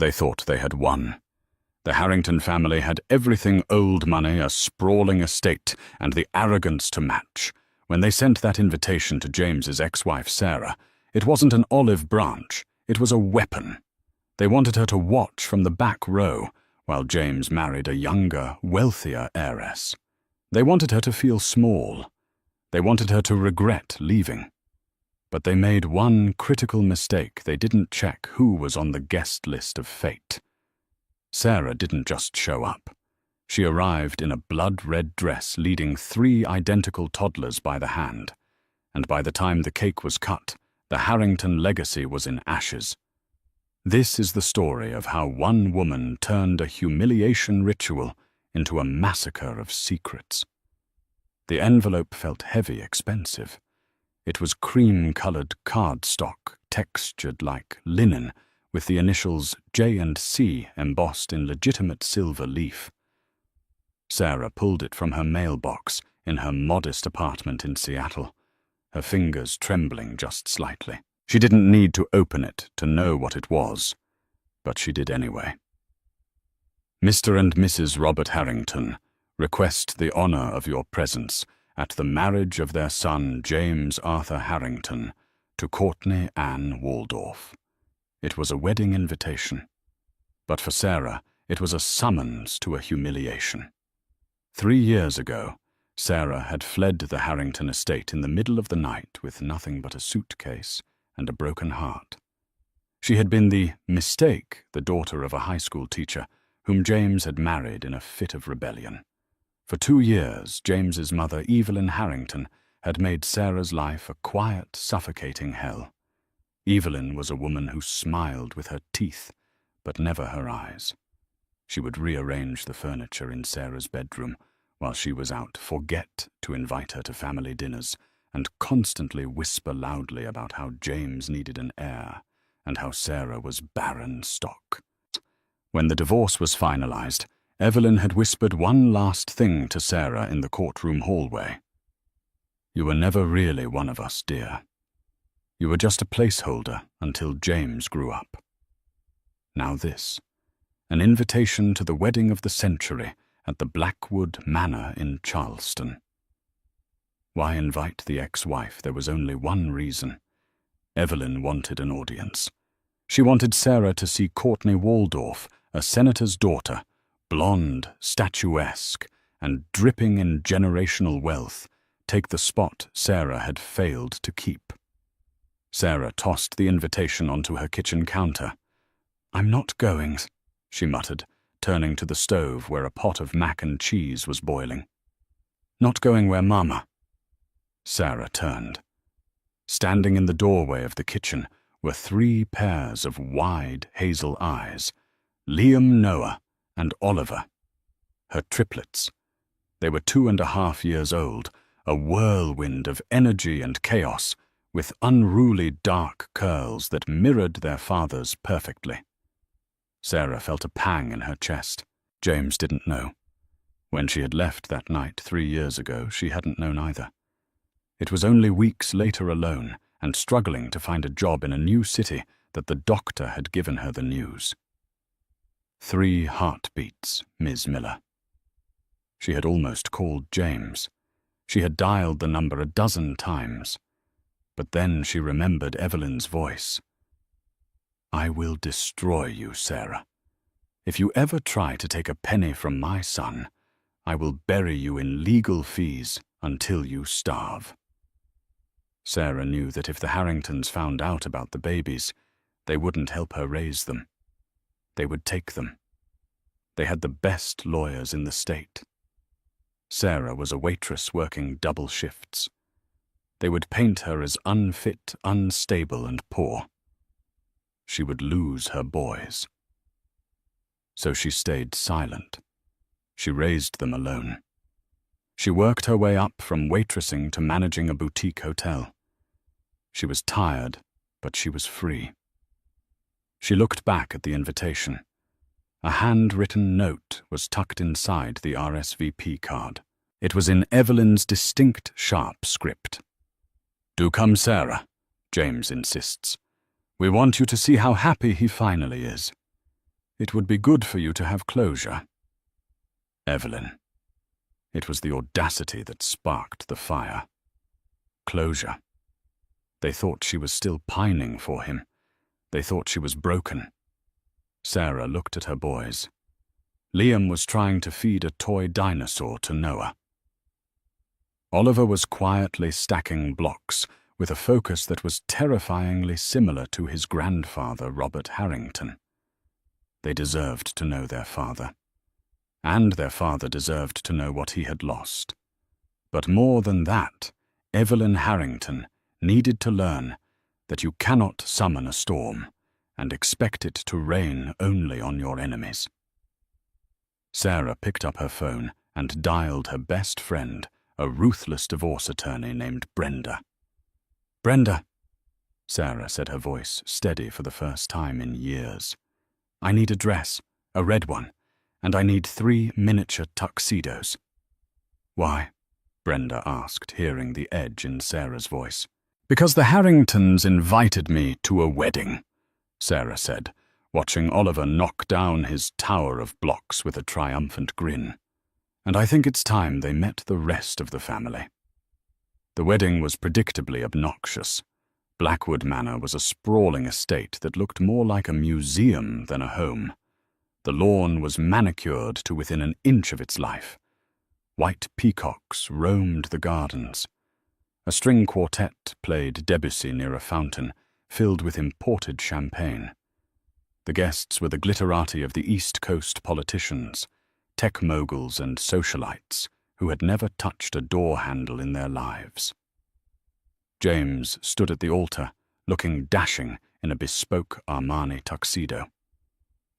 They thought they had won. The Harrington family had everything: old money, a sprawling estate, and the arrogance to match. When they sent that invitation to James's ex-wife Sarah, it wasn't an olive branch, it was a weapon. They wanted her to watch from the back row while James married a younger, wealthier heiress. They wanted her to feel small. They wanted her to regret leaving. But they made one critical mistake. They didn't check who was on the guest list of fate. Sarah didn't just show up. She arrived in a blood-red dress leading 3 identical toddlers by the hand, and by the time the cake was cut, the Harrington legacy was in ashes. This is the story of how one woman turned a humiliation ritual into a massacre of secrets. The envelope felt heavy, expensive. It was cream-colored cardstock, textured like linen, with the initials J&C embossed in legitimate silver leaf. Sarah pulled it from her mailbox in her modest apartment in Seattle, her fingers trembling just slightly. She didn't need to open it to know what it was, but she did anyway. Mr. and Mrs. Robert Harrington request the honor of your presence at the marriage of their son James Arthur Harrington to Courtney Ann Waldorf. It was a wedding invitation, but for Sarah it was a summons to a humiliation. 3 years ago, Sarah had fled the Harrington estate in the middle of the night with nothing but a suitcase and a broken heart. She had been the mistake, the daughter of a high school teacher, whom James had married in a fit of rebellion. For 2 years, James's mother, Evelyn Harrington, had made Sarah's life a quiet, suffocating hell. Evelyn was a woman who smiled with her teeth, but never her eyes. She would rearrange the furniture in Sarah's bedroom while she was out, forget to invite her to family dinners, and constantly whisper loudly about how James needed an heir and how Sarah was barren stock. When the divorce was finalized, Evelyn had whispered one last thing to Sarah in the courtroom hallway. "You were never really one of us, dear. You were just a placeholder until James grew up." Now this, an invitation to the wedding of the century at the Blackwood Manor in Charleston. Why invite the ex-wife? There was only one reason. Evelyn wanted an audience. She wanted Sarah to see Courtney Waldorf, a senator's daughter, blonde, statuesque, and dripping in generational wealth, take the spot Sarah had failed to keep. Sarah tossed the invitation onto her kitchen counter. "I'm not going," she muttered, turning to the stove where a pot of mac and cheese was boiling. "Not going where Mama?" Sarah turned. Standing in the doorway of the kitchen were 3 pairs of wide hazel eyes, Liam Noah and Oliver, her triplets. They were 2.5 years old, a whirlwind of energy and chaos, with unruly dark curls that mirrored their father's perfectly. Sarah felt a pang in her chest. James didn't know. When she had left that night 3 years ago, she hadn't known either. It was only weeks later, alone and struggling to find a job in a new city, that the doctor had given her the news. 3 heartbeats, Ms. Miller. She had almost called James. She had dialed the number 12 times. But then she remembered Evelyn's voice. "I will destroy you, Sarah. If you ever try to take a penny from my son, I will bury you in legal fees until you starve." Sarah knew that if the Harringtons found out about the babies, they wouldn't help her raise them. They would take them. They had the best lawyers in the state. Sarah was a waitress working double shifts. They would paint her as unfit, unstable, and poor. She would lose her boys. So she stayed silent. She raised them alone. She worked her way up from waitressing to managing a boutique hotel. She was tired, but she was free. She looked back at the invitation. A handwritten note was tucked inside the RSVP card. It was in Evelyn's distinct, sharp script. "Do come, Sarah," James insists. "We want you to see how happy he finally is." It would be good for you to have closure. Evelyn. It was the audacity that sparked the fire. Closure. They thought she was still pining for him. They thought she was broken. Sarah looked at her boys. Liam was trying to feed a toy dinosaur to Noah. Oliver was quietly stacking blocks with a focus that was terrifyingly similar to his grandfather, Robert Harrington. They deserved to know their father. And their father deserved to know what he had lost. But more than that, Evelyn Harrington needed to learn that you cannot summon a storm and expect it to rain only on your enemies. Sarah picked up her phone and dialed her best friend, a ruthless divorce attorney named Brenda. "Brenda," Sarah said, her voice steady for the first time in years. "I need a dress, a red one, and I need 3 miniature tuxedos." "Why?" Brenda asked, hearing the edge in Sarah's voice. "Because the Harringtons invited me to a wedding," Sarah said, watching Oliver knock down his tower of blocks with a triumphant grin. "And I think it's time they met the rest of the family." The wedding was predictably obnoxious. Blackwood Manor was a sprawling estate that looked more like a museum than a home. The lawn was manicured to within an inch of its life. White peacocks roamed the gardens. A string quartet played Debussy near a fountain filled with imported champagne. The guests were the glitterati of the East Coast politicians, tech moguls and socialites who had never touched a door handle in their lives. James stood at the altar, looking dashing in a bespoke Armani tuxedo.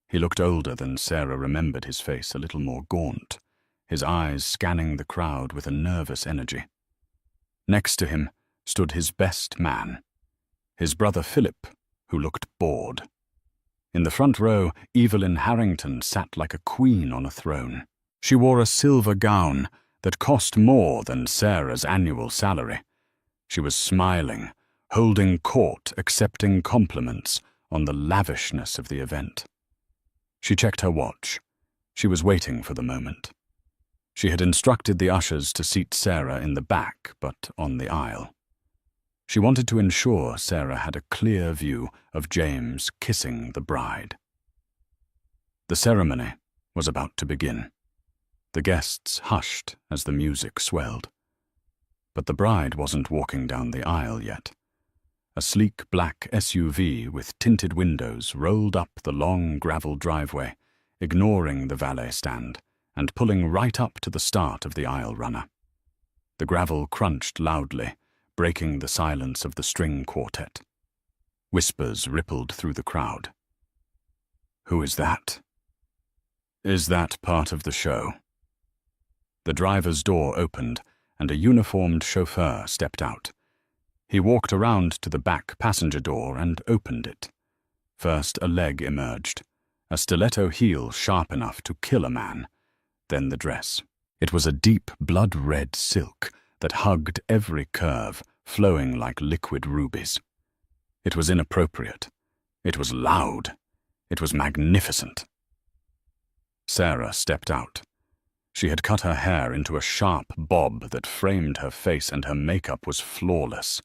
He looked older than Sarah remembered his face, a little more gaunt, his eyes scanning the crowd with a nervous energy. Next to him stood his best man, his brother Philip, who looked bored. In the front row, Evelyn Harrington sat like a queen on a throne. She wore a silver gown that cost more than Sarah's annual salary. She was smiling, holding court, accepting compliments on the lavishness of the event. She checked her watch. She was waiting for the moment. She had instructed the ushers to seat Sarah in the back, but on the aisle. She wanted to ensure Sarah had a clear view of James kissing the bride. The ceremony was about to begin. The guests hushed as the music swelled. But the bride wasn't walking down the aisle yet. A sleek black SUV with tinted windows rolled up the long gravel driveway, ignoring the valet stand, and pulling right up to the start of the aisle runner. The gravel crunched loudly, breaking the silence of the string quartet. Whispers rippled through the crowd. "Who is that?" "Is that part of the show?" The driver's door opened, and a uniformed chauffeur stepped out. He walked around to the back passenger door and opened it. First a leg emerged, a stiletto heel sharp enough to kill a man, then the dress. It was a deep blood-red silk that hugged every curve, flowing like liquid rubies. It was inappropriate. It was loud. It was magnificent. Sarah stepped out. She had cut her hair into a sharp bob that framed her face, and her makeup was flawless.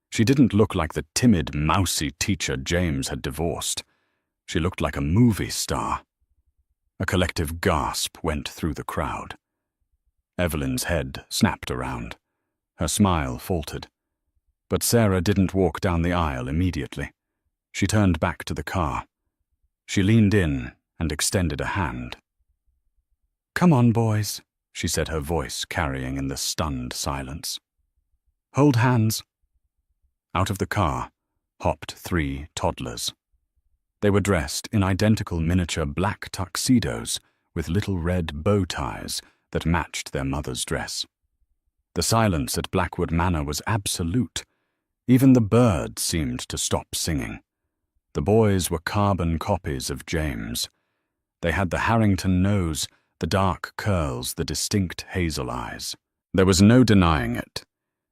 She didn't look like the timid, mousy teacher James had divorced. She looked like a movie star. A collective gasp went through the crowd. Evelyn's head snapped around. Her smile faltered. But Sarah didn't walk down the aisle immediately. She turned back to the car. She leaned in and extended a hand. "Come on, boys," she said, her voice carrying in the stunned silence. "Hold hands." Out of the car hopped 3 toddlers. They were dressed in identical miniature black tuxedos with little red bow ties that matched their mother's dress. The silence at Blackwood Manor was absolute. Even the birds seemed to stop singing. The boys were carbon copies of James. They had the Harrington nose, the dark curls, the distinct hazel eyes. There was no denying it.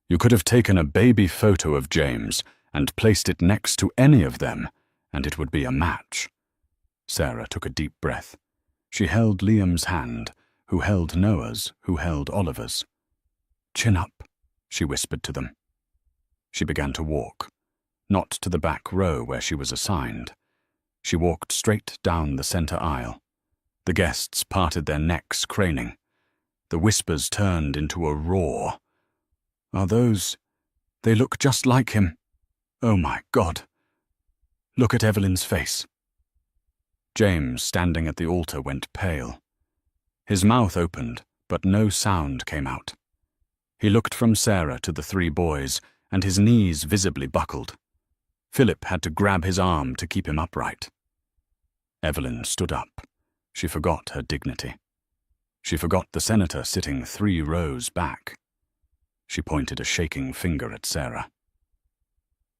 You could have taken a baby photo of James and placed it next to any of them, and it would be a match. Sarah took a deep breath. She held Liam's hand, who held Noah's, who held Oliver's. "Chin up," she whispered to them. She began to walk, not to the back row where she was assigned. She walked straight down the center aisle. The guests parted their necks, craning. The whispers turned into a roar. "Are those... They look just like him. Oh my God. Look at Evelyn's face." James, standing at the altar, went pale. His mouth opened, but no sound came out. He looked from Sarah to the three boys, and his knees visibly buckled. Philip had to grab his arm to keep him upright. Evelyn stood up. She forgot her dignity. She forgot the senator sitting 3 rows back. She pointed a shaking finger at Sarah.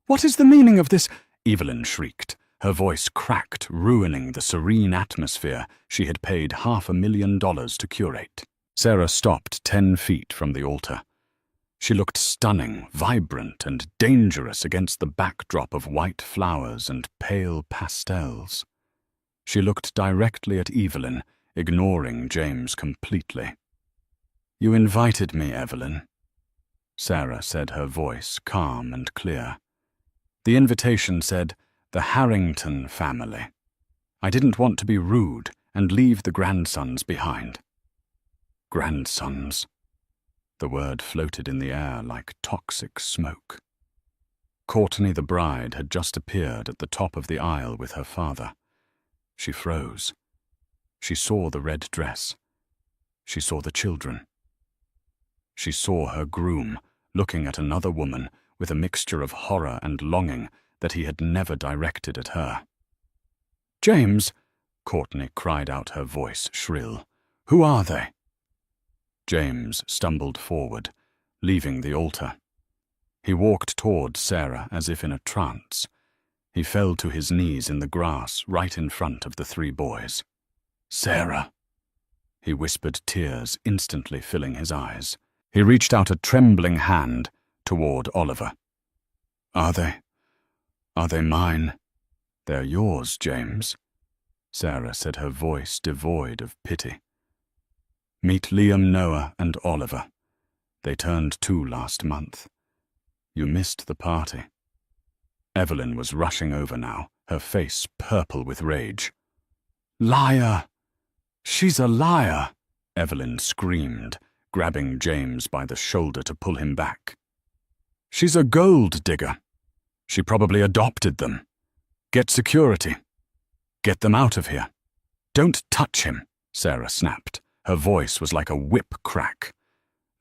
"What is the meaning of this?" Evelyn shrieked. Her voice cracked, ruining the serene atmosphere she had paid $500,000 to curate. Sarah stopped 10 feet from the altar. She looked stunning, vibrant, and dangerous against the backdrop of white flowers and pale pastels. She looked directly at Evelyn, ignoring James completely. "You invited me, Evelyn," Sarah said, her voice calm and clear. "The invitation said, 'The Harrington family.' I didn't want to be rude and leave the grandsons behind." Grandsons. The word floated in the air like toxic smoke. Courtney the bride had just appeared at the top of the aisle with her father. She froze. She saw the red dress. She saw the children. She saw her groom looking at another woman with a mixture of horror and longing that he had never directed at her. "James," Courtney cried out, her voice shrill. "Who are they?" James stumbled forward, leaving the altar. He walked toward Sarah as if in a trance. He fell to his knees in the grass right in front of the 3 boys. "Sarah," he whispered, tears instantly filling his eyes. He reached out a trembling hand toward Oliver. Are they mine?" "They're yours, James," Sarah said, her voice devoid of pity. "Meet Liam, Noah, and Oliver. They turned 2 last month. You missed the party." Evelyn was rushing over now, her face purple with rage. "Liar! She's a liar!" Evelyn screamed, grabbing James by the shoulder to pull him back. "She's a gold digger. She probably adopted them. Get security. Get them out of here." "Don't touch him," Sarah snapped. Her voice was like a whip crack.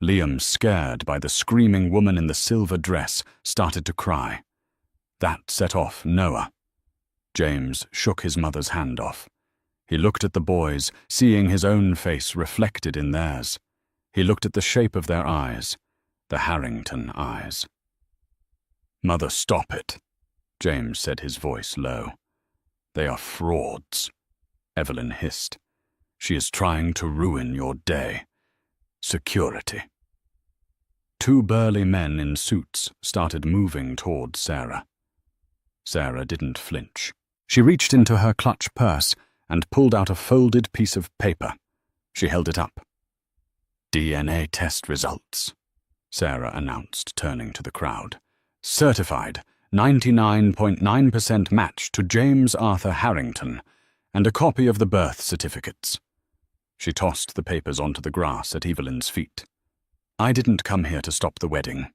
Liam, scared by the screaming woman in the silver dress, started to cry. That set off Noah. James shook his mother's hand off. He looked at the boys, seeing his own face reflected in theirs. He looked at the shape of their eyes, the Harrington eyes. "Mother, stop it," James said, his voice low. "They are frauds," Evelyn hissed. "She is trying to ruin your day. Security." 2 burly men in suits started moving toward Sarah. Sarah didn't flinch. She reached into her clutch purse and pulled out a folded piece of paper. She held it up. "DNA test results," Sarah announced, turning to the crowd. "Certified, 99.9% match to James Arthur Harrington, and a copy of the birth certificates." She tossed the papers onto the grass at Evelyn's feet. "I didn't come here to stop the wedding,"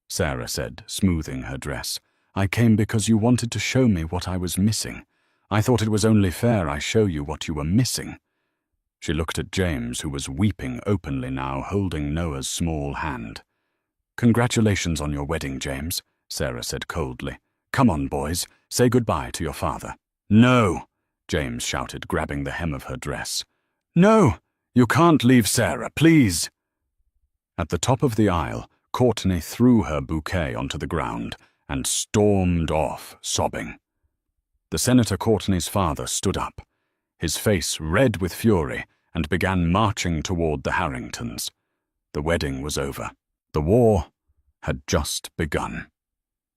Sarah said, smoothing her dress. "I came because you wanted to show me what I was missing. I thought it was only fair I show you what you were missing." She looked at James, who was weeping openly now, holding Noah's small hand. "Congratulations on your wedding, James," Sarah said coldly. "Come on, boys, say goodbye to your father." "No," James shouted, grabbing the hem of her dress. "No, you can't leave Sarah, please." At the top of the aisle, Courtney threw her bouquet onto the ground and stormed off, sobbing. The Senator Courtney's father stood up, his face red with fury, and began marching toward the Harringtons. The wedding was over. The war had just begun.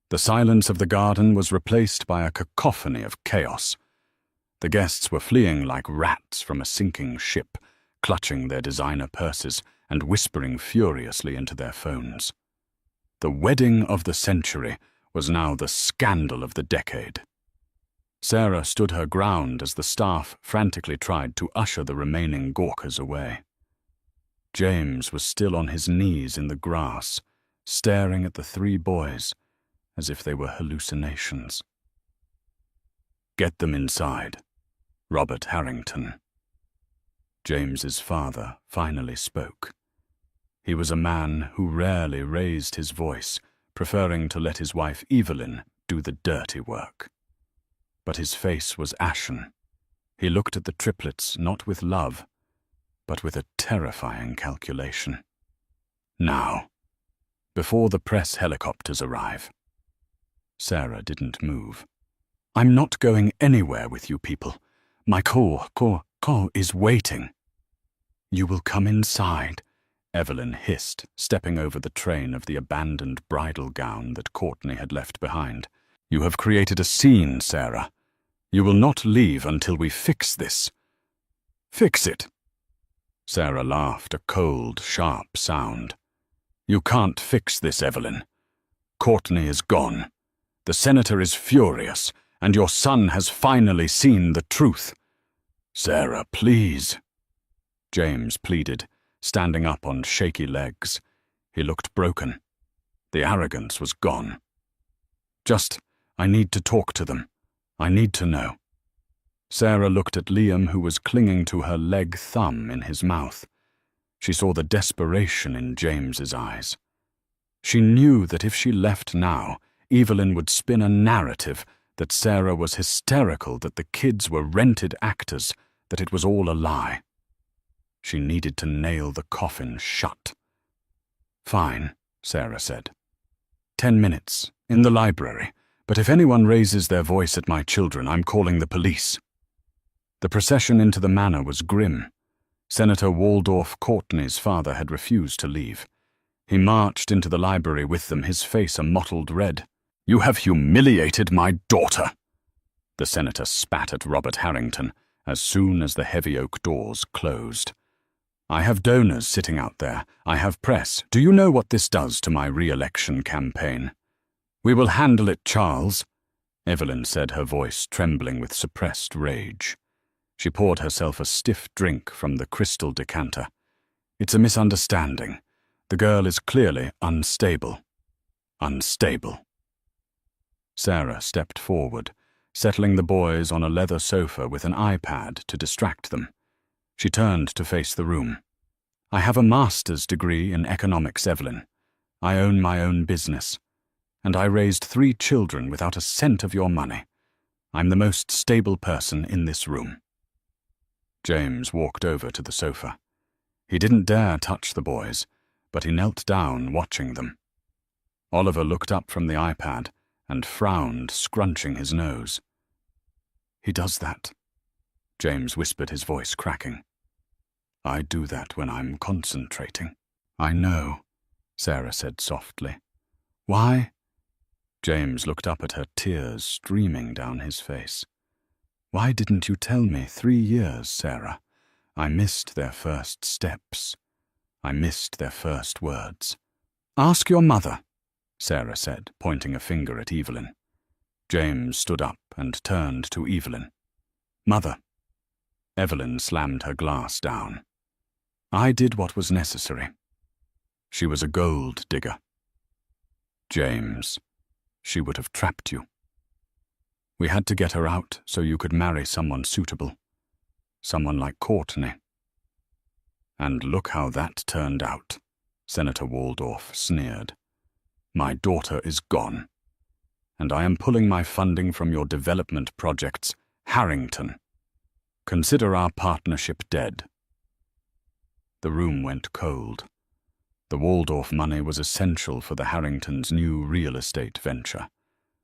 The silence of the garden was replaced by a cacophony of chaos. The guests were fleeing like rats from a sinking ship, clutching their designer purses and whispering furiously into their phones. The wedding of the century was now the scandal of the decade. Sarah stood her ground as the staff frantically tried to usher the remaining gawkers away. James was still on his knees in the grass, staring at the three boys as if they were hallucinations. "Get them inside. Robert Harrington." James's father finally spoke. He was a man who rarely raised his voice, preferring to let his wife Evelyn do the dirty work. But his face was ashen. He looked at the triplets not with love, but with a terrifying calculation. "Now, before the press helicopters arrive." Sarah didn't move. "I'm not going anywhere with you people. My co is waiting." "You will come inside," Evelyn hissed, stepping over the train of the abandoned bridal gown that Courtney had left behind. "You have created a scene, Sarah. You will not leave until we fix this." "Fix it?" Sarah laughed, a cold, sharp sound. "You can't fix this, Evelyn. Courtney is gone. The senator is furious, and your son has finally seen the truth." "Sarah, please," James pleaded, standing up on shaky legs. He looked broken. The arrogance was gone. I need to talk to them. I need to know." Sarah looked at Liam, who was clinging to her leg thumb in his mouth. She saw the desperation in James's eyes. She knew that if she left now, Evelyn would spin a narrative that Sarah was hysterical, that the kids were rented actors, that it was all a lie. She needed to nail the coffin shut. "Fine," Sarah said. 10 minutes, in the library, but if anyone raises their voice at my children, I'm calling the police." The procession into the manor was grim. Senator Waldorf Courtney's father had refused to leave. He marched into the library with them, his face a mottled red. "You have humiliated my daughter." The senator spat at Robert Harrington as soon as the heavy oak doors closed. "I have donors sitting out there. I have press. Do you know what this does to my re-election campaign?" "We will handle it, Charles," Evelyn said, her voice trembling with suppressed rage. She poured herself a stiff drink from the crystal decanter. "It's a misunderstanding. The girl is clearly unstable." "Unstable." Sarah stepped forward, settling the boys on a leather sofa with an iPad to distract them. She turned to face the room. "I have a master's degree in economics, Evelyn. I own my own business. And I raised 3 children without a cent of your money. I'm the most stable person in this room." James walked over to the sofa. He didn't dare touch the boys, but he knelt down watching them. Oliver looked up from the iPad and frowned, scrunching his nose. "He does that," James whispered, his voice cracking. "I do that when I'm concentrating." "I know," Sarah said softly. "Why?" James looked up at her, tears streaming down his face. "Why didn't you tell me 3 years, Sarah? I missed their first steps. I missed their first words." "Ask your mother," Sarah said, pointing a finger at Evelyn. James stood up and turned to Evelyn. "Mother." Evelyn slammed her glass down. "I did what was necessary. She was a gold digger." "James, she would have trapped you. We had to get her out so you could marry someone suitable. Someone like Courtney." "And look how that turned out," Senator Waldorf sneered. "My daughter is gone. And I am pulling my funding from your development projects, Harrington. Consider our partnership dead." The room went cold. The Waldorf money was essential for the Harringtons' new real estate venture.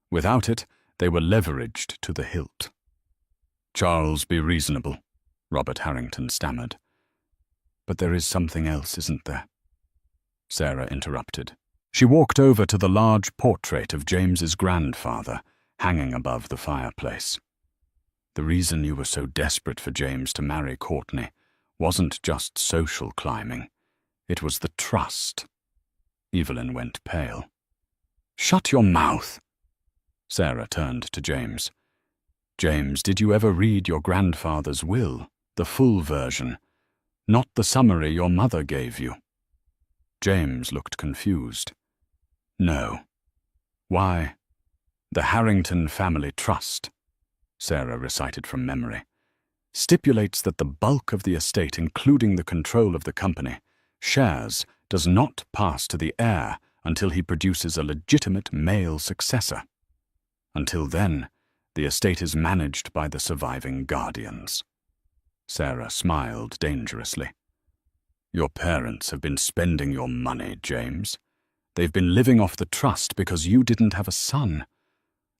Without it, they were leveraged to the hilt. "Charles, be reasonable," Robert Harrington stammered. "But there is something else, isn't there?" Sarah interrupted. She walked over to the large portrait of James's grandfather, hanging above the fireplace. The reason you were so desperate for James to marry Courtney wasn't just social climbing. It was the trust. Evelyn went pale. "Shut your mouth." Sarah turned to James. "James, did you ever read your grandfather's will, the full version, not the summary your mother gave you?" James looked confused. "No." "Why, the Harrington Family Trust," Sarah recited from memory, "stipulates that the bulk of the estate, including the control of the company, shares, does not pass to the heir until he produces a legitimate male successor. Until then, the estate is managed by the surviving guardians." Sarah smiled dangerously. "Your parents have been spending your money, James. They've been living off the trust because you didn't have a son.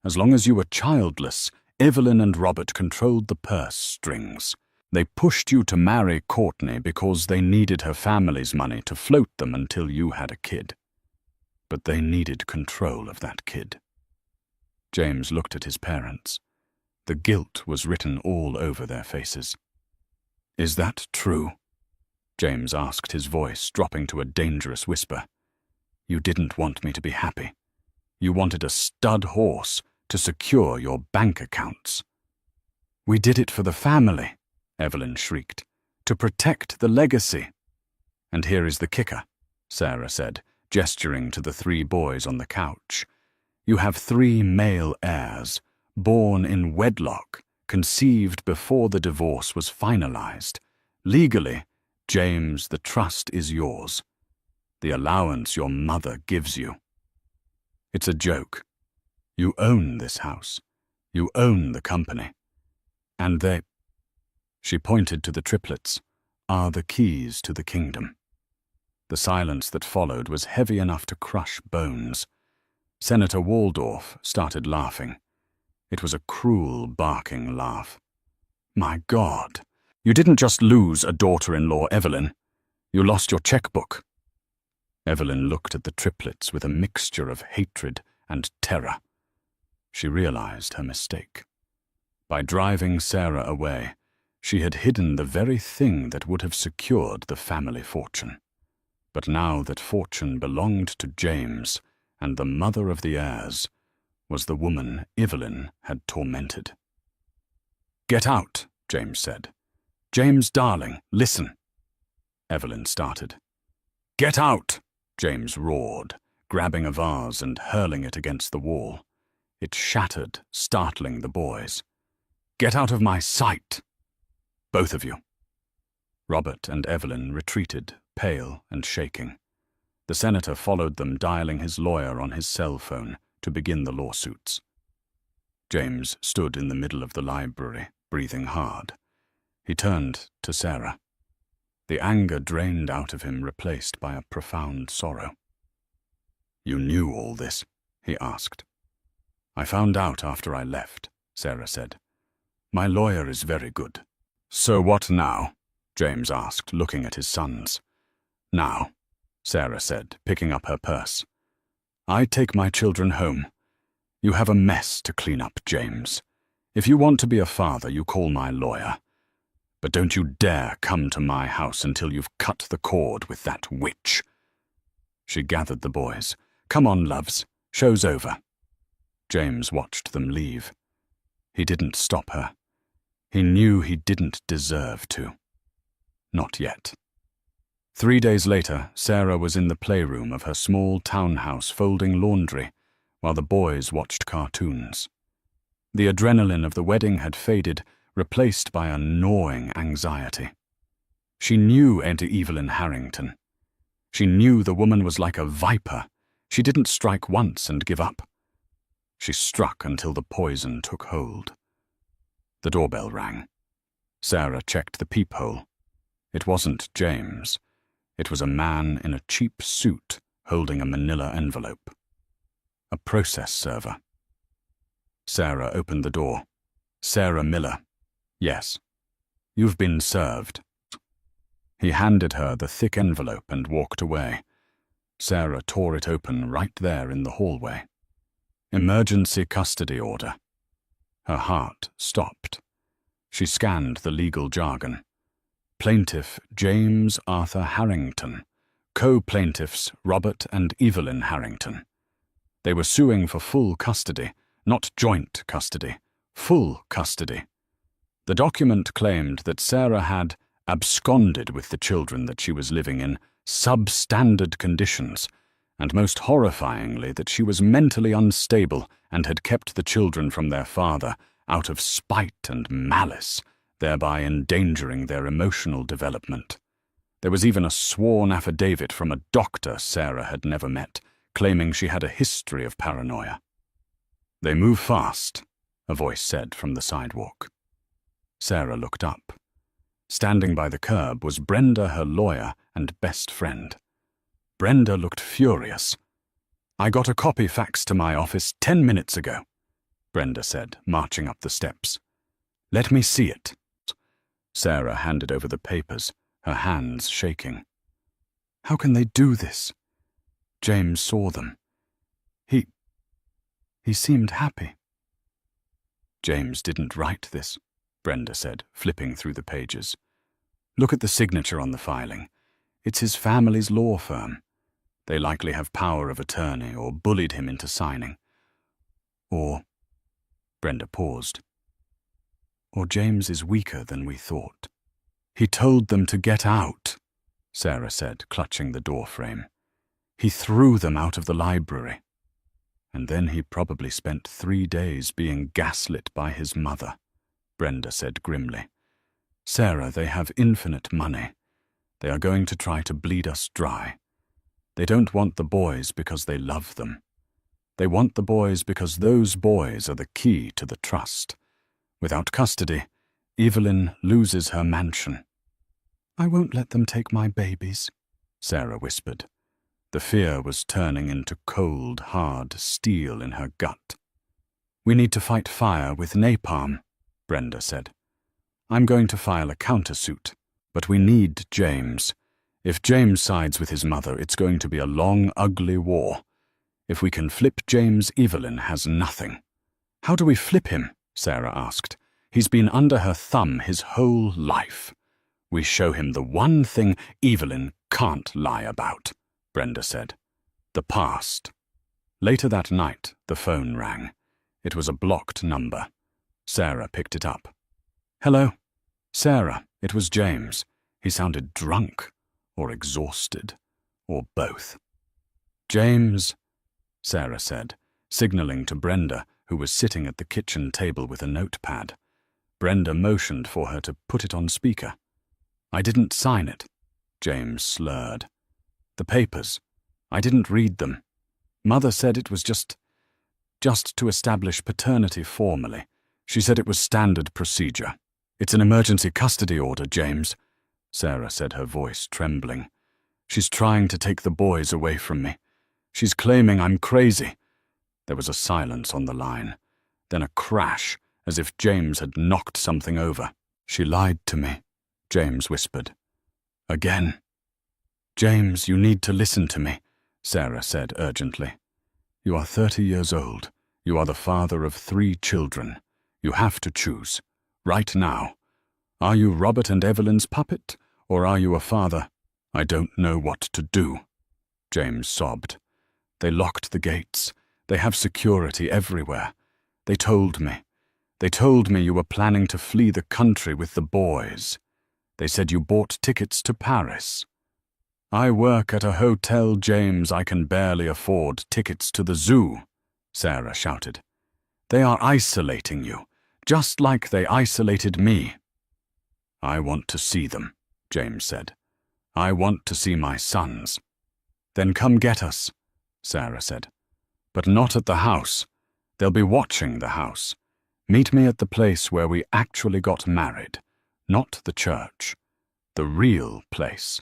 As long as you were childless, Evelyn and Robert controlled the purse strings. They pushed you to marry Courtney because they needed her family's money to float them until you had a kid. But they needed control of that kid." James looked at his parents. The guilt was written all over their faces. "Is that true?" James asked, his voice dropping to a dangerous whisper. "You didn't want me to be happy. You wanted a stud horse to secure your bank accounts." "We did it for the family," Evelyn shrieked, "to protect the legacy." "And here is the kicker," Sarah said, gesturing to the 3 boys on the couch. "You have 3 male heirs, born in wedlock, conceived before the divorce was finalized. Legally, James, the trust is yours. The allowance your mother gives you. It's a joke. You own this house. You own the company. And they," she pointed to the triplets, "are the keys to the kingdom." The silence that followed was heavy enough to crush bones. Senator Waldorf started laughing. It was a cruel, barking laugh. "My God, you didn't just lose a daughter-in-law, Evelyn. You lost your checkbook." Evelyn looked at the triplets with a mixture of hatred and terror. She realized her mistake. By driving Sarah away, she had hidden the very thing that would have secured the family fortune. But now that fortune belonged to James, and the mother of the heirs was the woman Evelyn had tormented. "Get out," James said. "James, darling, listen." Evelyn started. "Get out," James roared, grabbing a vase and hurling it against the wall. It shattered, startling the boys. "Get out of my sight, both of you." Robert and Evelyn retreated, pale and shaking. The senator followed them, dialing his lawyer on his cell phone to begin the lawsuits. James stood in the middle of the library, breathing hard. He turned to Sarah. The anger drained out of him, replaced by a profound sorrow. "You knew all this?" he asked. "I found out after I left," Sarah said. "My lawyer is very good." "So what now?" James asked, looking at his sons. "Now," Sarah said, picking up her purse. "I take my children home. You have a mess to clean up, James. If you want to be a father, you call my lawyer. But don't you dare come to my house until you've cut the cord with that witch." She gathered the boys. "Come on, loves. Show's over." James watched them leave. He didn't stop her. He knew he didn't deserve to. Not yet. 3 days later, Sarah was in the playroom of her small townhouse folding laundry while the boys watched cartoons. The adrenaline of the wedding had faded, replaced by a gnawing anxiety. She knew Aunt Evelyn Harrington. She knew the woman was like a viper. She didn't strike once and give up. She struck until the poison took hold. The doorbell rang. Sarah checked the peephole. It wasn't James. It was a man in a cheap suit holding a manila envelope. A process server. Sarah opened the door. "Sarah Miller." "Yes." "You've been served." He handed her the thick envelope and walked away. Sarah tore it open right there in the hallway. "Emergency custody order." Her heart stopped. She scanned the legal jargon. Plaintiff James Arthur Harrington. Co-plaintiffs Robert and Evelyn Harrington. They were suing for full custody, not joint custody, full custody. The document claimed that Sarah had absconded with the children that she was living in substandard conditions, and most horrifyingly that she was mentally unstable and had kept the children from their father out of spite and malice, thereby endangering their emotional development. There was even a sworn affidavit from a doctor Sarah had never met, claiming she had a history of paranoia. "They move fast," a voice said from the sidewalk. Sarah looked up. Standing by the curb was Brenda, her lawyer and best friend. Brenda looked furious. "I got a copy faxed to my office 10 minutes ago," Brenda said, marching up the steps. "Let me see it." Sarah handed over the papers, her hands shaking. "How can they do this?" James saw them. He seemed happy. "James didn't write this," Brenda said, flipping through the pages. "Look at the signature on the filing. It's his family's law firm. They likely have power of attorney or bullied him into signing. Or," Brenda paused, "or James is weaker than we thought." "He told them to get out," Sarah said, clutching the doorframe. "He threw them out of the library. And then he probably spent 3 days being gaslit by his mother," Brenda said grimly. "Sarah, they have infinite money. They are going to try to bleed us dry. They don't want the boys because they love them. They want the boys because those boys are the key to the trust. Without custody, Evelyn loses her mansion." "I won't let them take my babies," Sarah whispered. The fear was turning into cold, hard steel in her gut. "We need to fight fire with napalm," Brenda said. "I'm going to file a countersuit, but we need James. If James sides with his mother, it's going to be a long, ugly war. If we can flip James, Evelyn has nothing." "How do we flip him?" Sarah asked. "He's been under her thumb his whole life." "We show him the one thing Evelyn can't lie about," Brenda said. "The past." Later that night, the phone rang. It was a blocked number. Sarah picked it up. "Hello?" "Sarah, it was James. He sounded drunk, or exhausted, or both." "James," Sarah said, signaling to Brenda, who was sitting at the kitchen table with a notepad. Brenda motioned for her to put it on speaker. "I didn't sign it," James slurred. "The papers. I didn't read them. Mother said it was just to establish paternity formally. She said it was standard procedure." "It's an emergency custody order, James," Sarah said, her voice trembling. "She's trying to take the boys away from me. She's claiming I'm crazy." There was a silence on the line, then a crash, as if James had knocked something over. "She lied to me," James whispered. "Again." "James, you need to listen to me," Sarah said urgently. "You are 30 years old. You are the father of 3 children. You have to choose. Right now. Are you Robert and Evelyn's puppet, or are you a father?" "I don't know what to do," James sobbed. "They locked the gates. They have security everywhere. They told me you were planning to flee the country with the boys. They said you bought tickets to Paris." "I work at a hotel, James. I can barely afford tickets to the zoo," Sarah shouted. "They are isolating you, just like they isolated me." "I want to see them," James said. "I want to see my sons." "Then come get us," Sarah said. "But not at the house. They'll be watching the house. Meet me at the place where we actually got married, not the church. The real place."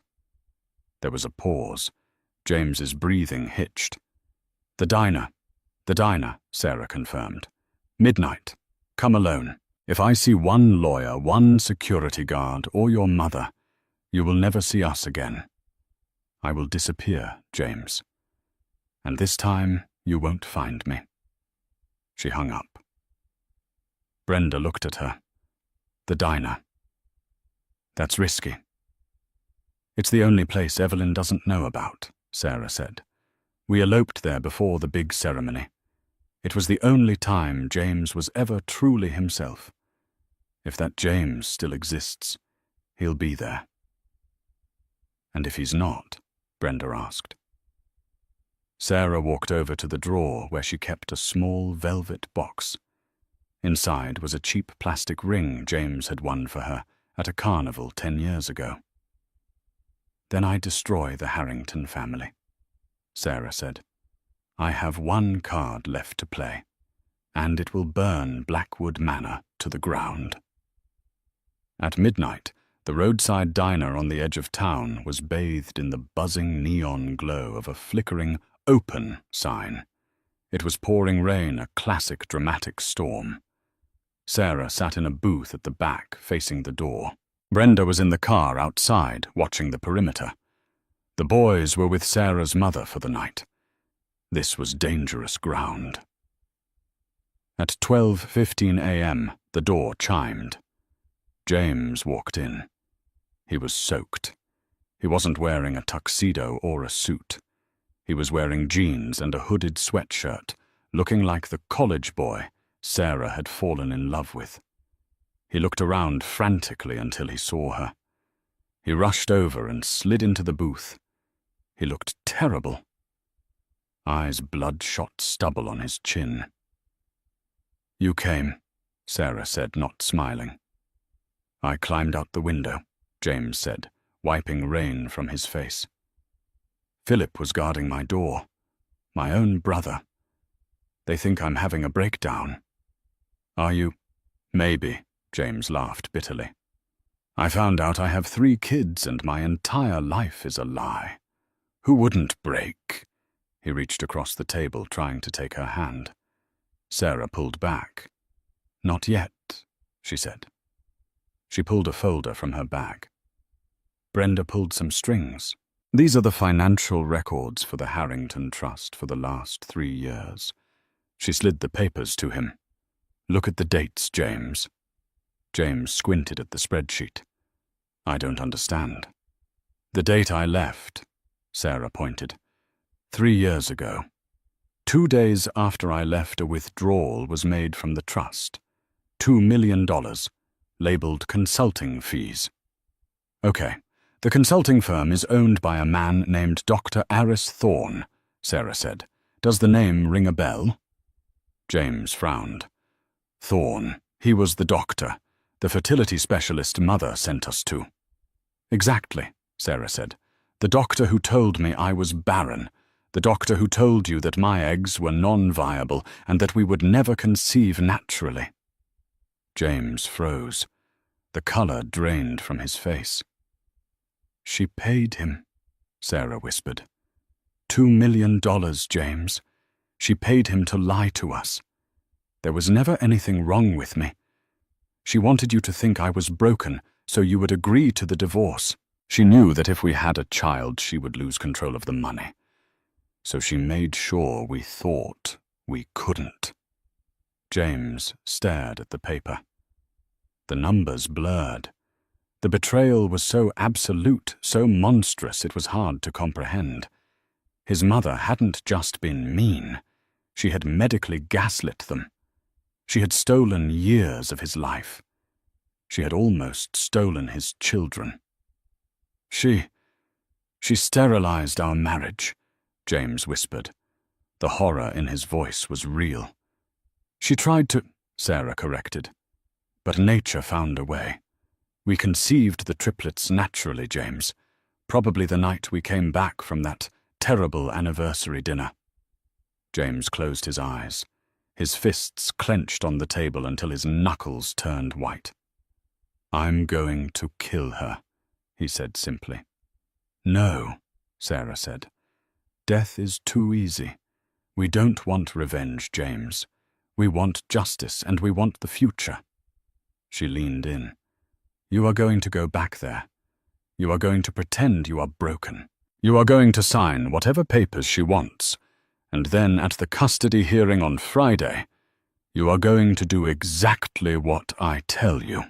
There was a pause. James's breathing hitched. The diner, Sarah confirmed. "Midnight. Come alone. If I see one lawyer, one security guard, or your mother, you will never see us again. I will disappear, James. And this time you won't find me." She hung up. Brenda looked at her. The diner. That's risky. It's the only place Evelyn doesn't know about, Sarah said. We eloped there before the big ceremony. It was the only time James was ever truly himself. If that James still exists, he'll be there. And if he's not? Brenda asked. Sarah walked over to the drawer where she kept a small velvet box. Inside was a cheap plastic ring James had won for her at a carnival 10 years ago. Then I destroy the Harrington family, Sarah said. I have one card left to play, and it will burn Blackwood Manor to the ground. At midnight, the roadside diner on the edge of town was bathed in the buzzing neon glow of a flickering "open" sign. It was pouring rain, a classic dramatic storm. Sarah sat in a booth at the back, facing the door. Brenda was in the car outside, watching the perimeter. The boys were with Sarah's mother for the night. This was dangerous ground. At 12:15 a.m., the door chimed. James walked in. He was soaked. He wasn't wearing a tuxedo or a suit. He was wearing jeans and a hooded sweatshirt, looking like the college boy Sarah had fallen in love with. He looked around frantically until he saw her. He rushed over and slid into the booth. He looked terrible. Eyes bloodshot stubble on his chin. You came, Sarah said, not smiling. I climbed out the window, James said, wiping rain from his face. Philip was guarding my door. My own brother. They think I'm having a breakdown. Are you? Maybe, James laughed bitterly. I found out I have 3 kids and my entire life is a lie. Who wouldn't break? He reached across the table, trying to take her hand. Sarah pulled back. Not yet, she said. She pulled a folder from her bag. Brenda pulled some strings. These are the financial records for the Harrington Trust for the last 3 years. She slid the papers to him. Look at the dates, James. James squinted at the spreadsheet. I don't understand. The date I left, Sarah pointed. 3 years ago. 2 days after I left, a withdrawal was made from the trust. $2 million, labeled consulting fees. Okay, the consulting firm is owned by a man named Dr. Aris Thorne, Sarah said. Does the name ring a bell? James frowned. Thorne, he was the doctor, the fertility specialist Mother sent us to. Exactly, Sarah said. The doctor who told me I was barren. The doctor who told you that my eggs were non-viable and that we would never conceive naturally. James froze. The color drained from his face. She paid him, Sarah whispered. $2 million, James. She paid him to lie to us. There was never anything wrong with me. She wanted you to think I was broken, so you would agree to the divorce. She knew that if we had a child, she would lose control of the money. So she made sure we thought we couldn't. James stared at the paper. The numbers blurred. The betrayal was so absolute, so monstrous, it was hard to comprehend. His mother hadn't just been mean. She had medically gaslit them. She had stolen years of his life. She had almost stolen his children. She sterilized our marriage, James whispered. The horror in his voice was real. She tried to, Sarah corrected. But nature found a way. We conceived the triplets naturally, James. Probably the night we came back from that terrible anniversary dinner. James closed his eyes. His fists clenched on the table until his knuckles turned white. I'm going to kill her, he said simply. No, Sarah said. Death is too easy. We don't want revenge, James. We want justice, and we want the future. She leaned in. You are going to go back there. You are going to pretend you are broken. You are going to sign whatever papers she wants, and then at the custody hearing on Friday, you are going to do exactly what I tell you.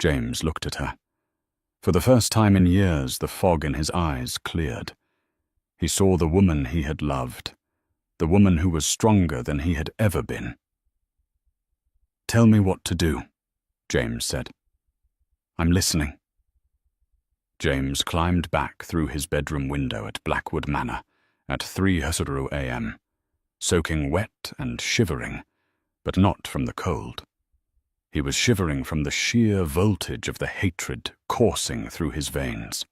James looked at her. For the first time in years, the fog in his eyes cleared. He saw the woman he had loved, the woman who was stronger than he had ever been. "Tell me what to do," James said. "I'm listening." James climbed back through his bedroom window at Blackwood Manor at 3:00 a.m., soaking wet and shivering, but not from the cold. He was shivering from the sheer voltage of the hatred coursing through his veins.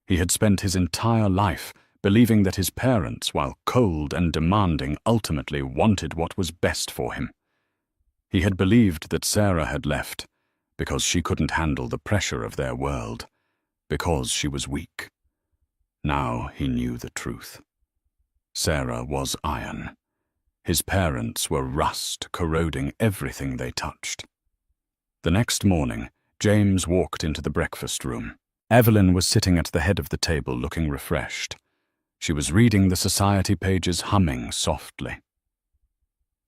He had spent his entire life believing that his parents, while cold and demanding, ultimately wanted what was best for him. He had believed that Sarah had left because she couldn't handle the pressure of their world, because she was weak. Now he knew the truth. Sarah was iron. His parents were rust, corroding everything they touched. The next morning, James walked into the breakfast room. Evelyn was sitting at the head of the table looking refreshed. She was reading the society pages, humming softly.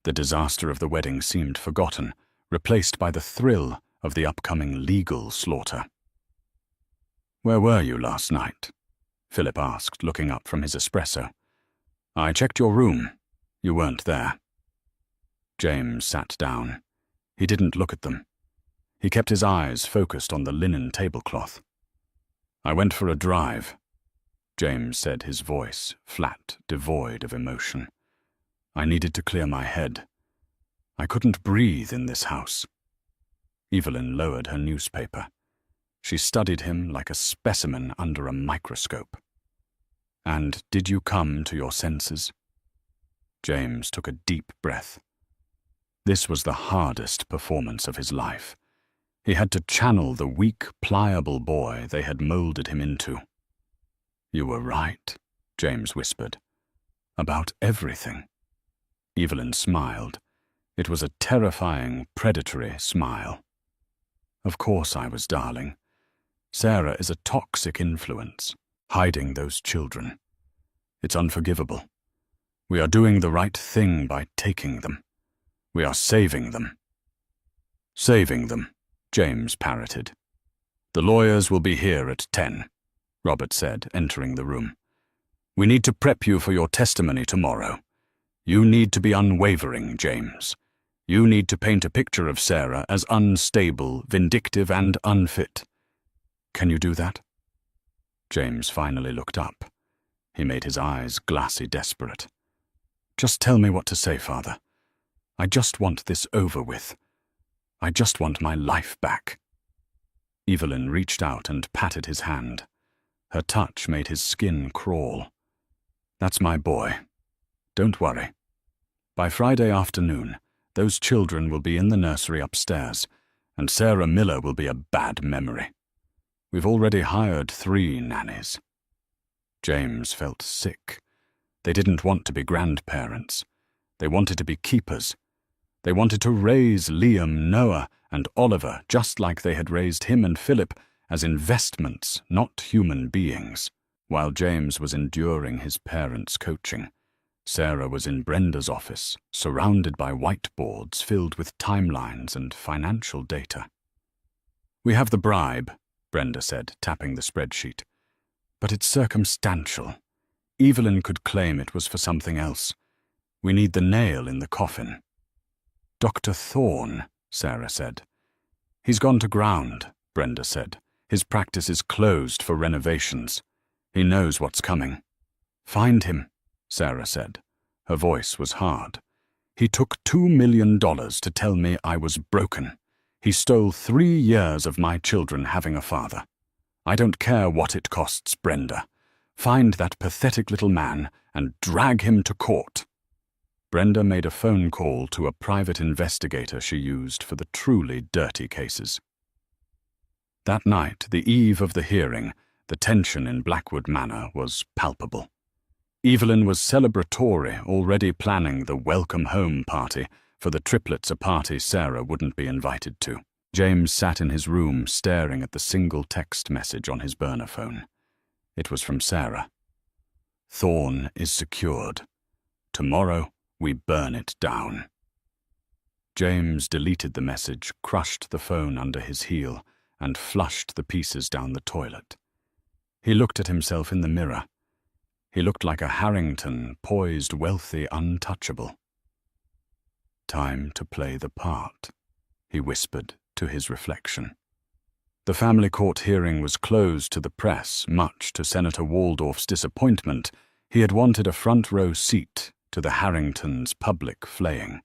The disaster of the wedding seemed forgotten, replaced by the thrill of the upcoming legal slaughter. "Where were you last night?" Philip asked, looking up from his espresso. "I checked your room. You weren't there." James sat down. He didn't look at them. He kept his eyes focused on the linen tablecloth. "I went for a drive," James said, his voice flat, devoid of emotion. "I needed to clear my head. I couldn't breathe in this house." Evelyn lowered her newspaper. She studied him like a specimen under a microscope. "And did you come to your senses?" James took a deep breath. This was the hardest performance of his life. He had to channel the weak, pliable boy they had molded him into. "You were right," James whispered. "About everything." Evelyn smiled. It was a terrifying, predatory smile. "Of course I was, darling. Sarah is a toxic influence, hiding those children. It's unforgivable. We are doing the right thing by taking them. We are saving them." "Saving them," James parroted. "The lawyers will be here at 10, Robert said, entering the room. "We need to prep you for your testimony tomorrow. You need to be unwavering, James. You need to paint a picture of Sarah as unstable, vindictive, and unfit. Can you do that?" James finally looked up. He made his eyes glassy desperate. "Just tell me what to say, Father. I just want this over with. I just want my life back." Evelyn reached out and patted his hand. Her touch made his skin crawl. "That's my boy. Don't worry. By Friday afternoon, those children will be in the nursery upstairs, and Sarah Miller will be a bad memory. We've already hired 3 nannies." James felt sick. They didn't want to be grandparents. They wanted to be keepers. They wanted to raise Liam, Noah, and Oliver just like they had raised him and Philip, as investments, not human beings. While James was enduring his parents' coaching, Sarah was in Brenda's office, surrounded by whiteboards filled with timelines and financial data. "We have the bribe," Brenda said, tapping the spreadsheet. "But it's circumstantial. Evelyn could claim it was for something else. We need the nail in the coffin." "Dr. Thorne," Sarah said. "He's gone to ground," Brenda said. "His practice is closed for renovations. He knows what's coming." "Find him," Sarah said. Her voice was hard. "He took $2 million to tell me I was broken. He stole 3 years of my children having a father. I don't care what it costs, Brenda. Find that pathetic little man and drag him to court." Brenda made a phone call to a private investigator she used for the truly dirty cases. That night, the eve of the hearing, the tension in Blackwood Manor was palpable. Evelyn was celebratory, already planning the welcome home party for the Triplets, a party Sarah wouldn't be invited to. James sat in his room staring at the single text message on his burner phone. It was from Sarah. "Thorne is secured. Tomorrow we burn it down." James deleted the message, crushed the phone under his heel, and flushed the pieces down the toilet. He looked at himself in the mirror. He looked like a Harrington, poised, wealthy, untouchable. "Time to play the part," he whispered to his reflection. The family court hearing was closed to the press, much to Senator Waldorf's disappointment. He had wanted a front-row seat to the Harringtons' public flaying.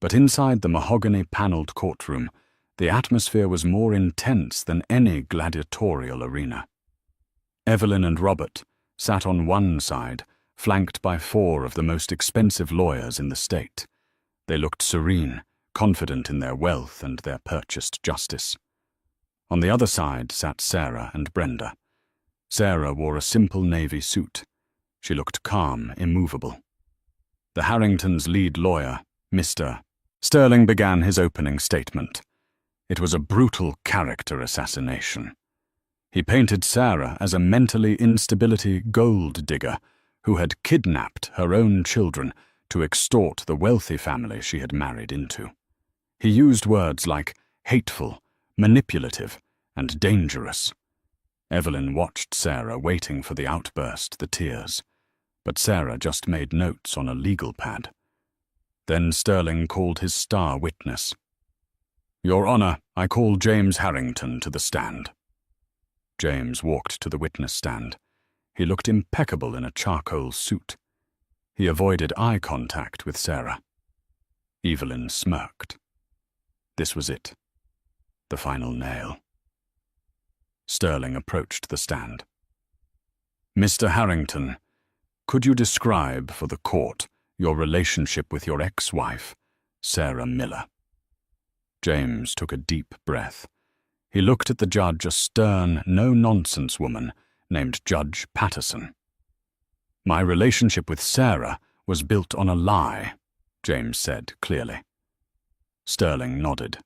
But inside the mahogany-paneled courtroom, the atmosphere was more intense than any gladiatorial arena. Evelyn and Robert sat on one side, flanked by 4 of the most expensive lawyers in the state. They looked serene, confident in their wealth and their purchased justice. On the other side sat Sarah and Brenda. Sarah wore a simple navy suit. She looked calm, immovable. The Harringtons' lead lawyer, Mr. Sterling, began his opening statement. It was a brutal character assassination. He painted Sarah as a mentally instability gold digger who had kidnapped her own children to extort the wealthy family she had married into. He used words like hateful, manipulative, and dangerous. Evelyn watched Sarah, waiting for the outburst, the tears. But Sarah just made notes on a legal pad. Then Sterling called his star witness. "Your Honor, I call James Harrington to the stand." James walked to the witness stand. He looked impeccable in a charcoal suit. He avoided eye contact with Sarah. Evelyn smirked. This was it. The final nail. Sterling approached the stand. "Mr. Harrington, could you describe for the court your relationship with your ex-wife, Sarah Miller?" James took a deep breath. He looked at the judge, a stern, no-nonsense woman named Judge Patterson. "My relationship with Sarah was built on a lie," James said clearly. Sterling nodded.